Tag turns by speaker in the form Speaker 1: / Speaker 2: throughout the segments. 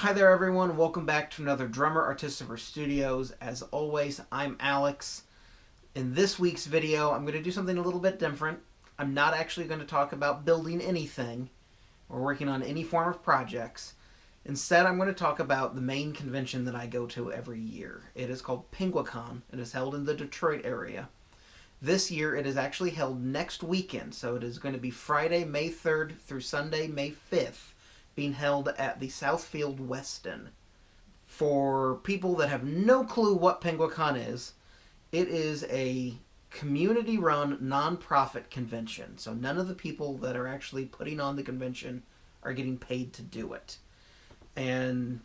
Speaker 1: Hi there everyone, welcome back to another Drummer Artificer Studios. As always, I'm Alex. In this week's video, I'm going to do something a little bit different. I'm not actually going to talk about building anything or working on any form of projects. Instead, I'm going to talk about the main convention that I go to every year. It is called Penguicon. It is held in the Detroit area. This year, it is actually held next weekend, so it is going to be Friday, May 3rd through Sunday, May 5th. Being held at the Southfield Westin. For people that have no clue what Penguicon is, it is a community-run, non-profit convention. So none of the people that are actually putting on the convention are getting paid to do it. And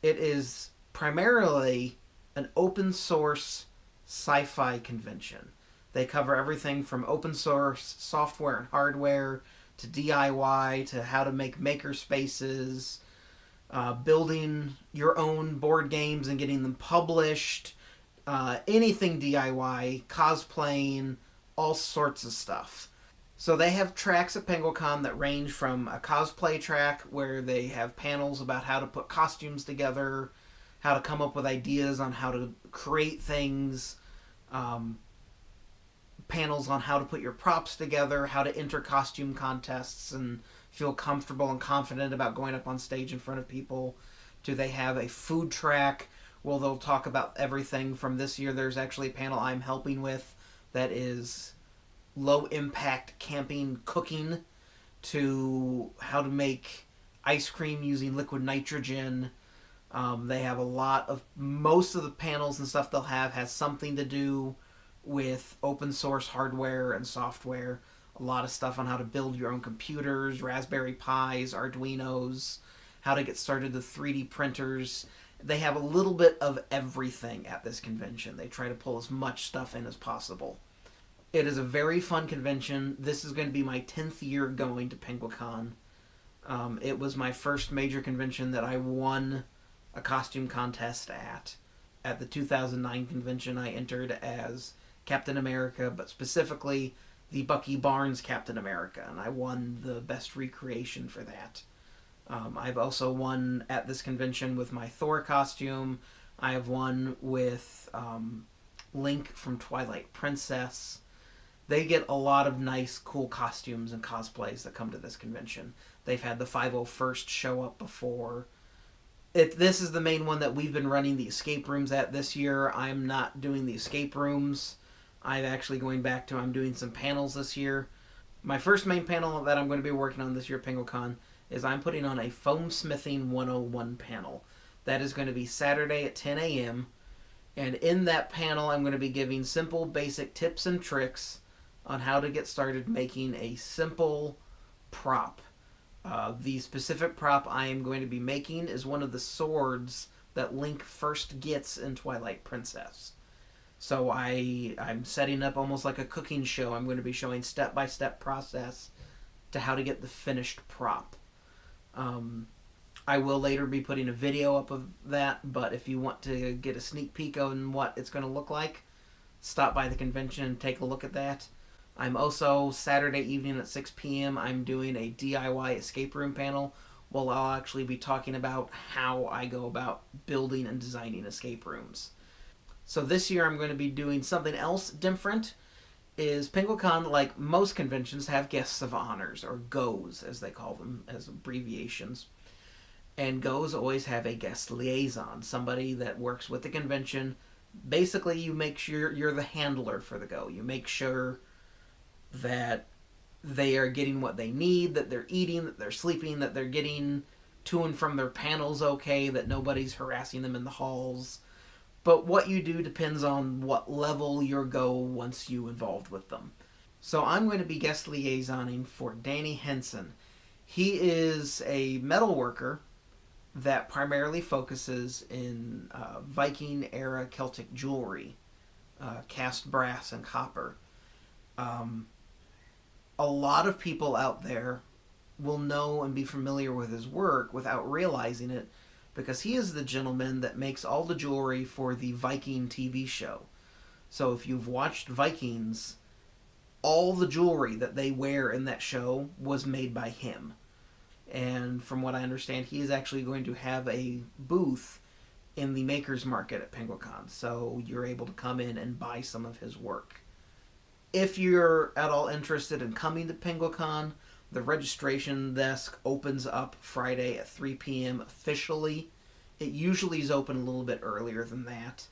Speaker 1: it is primarily an open-source sci-fi convention. They cover everything from open-source software and hardware to DIY, to how to make maker spaces, building your own board games and getting them published, anything DIY, cosplaying, all sorts of stuff. So they have tracks at Penguicon that range from a cosplay track where they have panels about how to put costumes together, how to come up with ideas on how to create things, panels on how to put your props together, how to enter costume contests and feel comfortable and confident about going up on stage in front of people. Do they have a food track? Well, they'll talk about everything from this year. There's actually a panel I'm helping with that is low impact camping cooking to how to make ice cream using liquid nitrogen. They have a lot of, most of the panels and stuff they'll have has something to do with open source hardware and software. A lot of stuff on how to build your own computers, Raspberry Pis, Arduinos, how to get started with 3D printers. They have a little bit of everything at this convention. They try to pull as much stuff in as possible. It is a very fun convention. This is going to be my 10th year going to Penguicon. It was my first major convention that I won a costume contest at. At the 2009 convention, I entered as Captain America, but specifically the Bucky Barnes Captain America, and I won the best recreation for that. I've also won at this convention with my Thor costume. I have won with Link from Twilight Princess. They get a lot of nice, cool costumes and cosplays that come to this convention. They've had the 501st show up before. This is the main one that we've been running the escape rooms at this year. I'm not doing the escape rooms. I'm actually going back to, I'm doing some panels this year. My first main panel that I'm going to be working on this year at Penguicon is I'm putting on a Foam Smithing 101 panel. That is going to be Saturday at 10 a.m. And in that panel, I'm going to be giving simple, basic tips and tricks on how to get started making a simple prop. The specific prop I am going to be making is one of the swords that Link first gets in Twilight Princess. So I'm setting up almost like a cooking show. I'm going to be showing step-by-step process to how to get the finished prop. I will later be putting a video up of that, but if you want to get a sneak peek on what it's going to look like, stop by the convention and take a look at that. I'm also, Saturday evening at 6 p.m., I'm doing a DIY escape room panel. Well, I'll actually be talking about how I go about building and designing escape rooms. So this year I'm going to be doing something else different. Is Penguicon, like most conventions, have guests of honors, or GOs as they call them as abbreviations. And GOs always have a guest liaison, somebody that works with the convention. Basically, you make sure you're the handler for the GO. You make sure that they are getting what they need, that they're eating, that they're sleeping, that they're getting to and from their panels okay, that nobody's harassing them in the halls. But what you do depends on what level your GO wants you involved with them. So I'm going to be guest liaisoning for Danny Hansen. He is a metal worker that primarily focuses in Viking-era Celtic jewelry, cast brass and copper. A lot of people out there will know and be familiar with his work without realizing it, because he is the gentleman that makes all the jewelry for the Viking TV show. So if you've watched Vikings, all the jewelry that they wear in that show was made by him. And from what I understand, he is actually going to have a booth in the Makers Market at Penguicon, so you're able to come in and buy some of his work. If you're at all interested in coming to Penguicon, the registration desk opens up Friday at 3 p.m. officially. It usually is open a little bit earlier than that,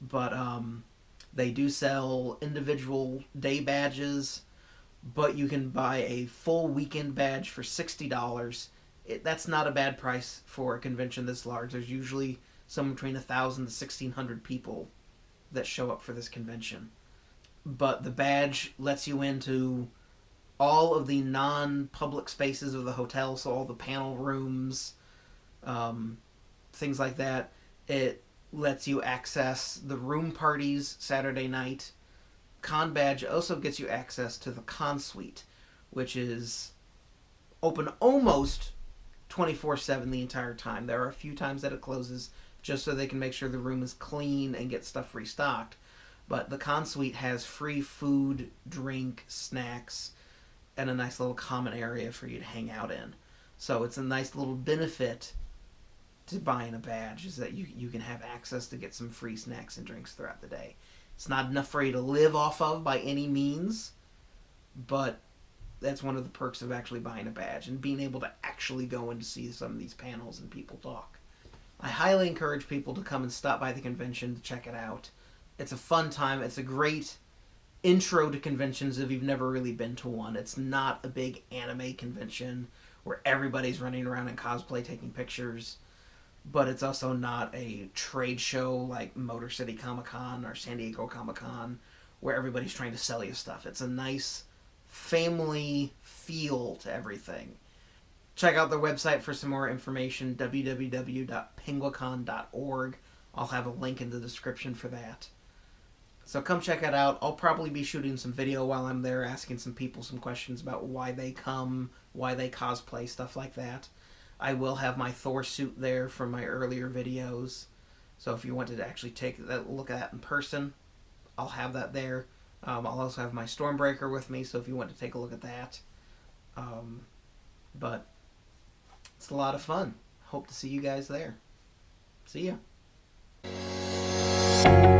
Speaker 1: but they do sell individual day badges, but you can buy a full weekend badge for $60. That's not a bad price for a convention this large. There's usually somewhere between 1,000 to 1,600 people that show up for this convention. But the badge lets you into all of the non-public spaces of the hotel, so all the panel rooms, things like that. It lets you access the room parties Saturday night. Con badge also gets you access to the con suite, which is open almost 24/7 the entire time. There are a few times that it closes just so they can make sure the room is clean and get stuff restocked. But the con suite has free food, drink, snacks, and a nice little common area for you to hang out in. So it's a nice little benefit to buying a badge, is that you can have access to get some free snacks and drinks throughout the day. It's not enough for you to live off of by any means, but that's one of the perks of actually buying a badge and being able to actually go in to see some of these panels and people talk. I highly encourage people to come and stop by the convention to check it out. It's a fun time. It's a great intro to conventions if you've never really been to one. It's not a big anime convention where everybody's running around in cosplay taking pictures, but it's also not a trade show like Motor City Comic Con or San Diego Comic Con where everybody's trying to sell you stuff. It's a nice family feel to everything. Check out their website for some more information, www.penguicon.org. I'll have a link in the description for that. So come check it out. I'll probably be shooting some video while I'm there, asking some people some questions about why they come, why they cosplay, stuff like that. I will have my Thor suit there from my earlier videos. So if you wanted to actually take a look at that in person, I'll have that there. I'll also have my Stormbreaker with me, so if you want to take a look at that. But it's a lot of fun. Hope to see you guys there. See ya.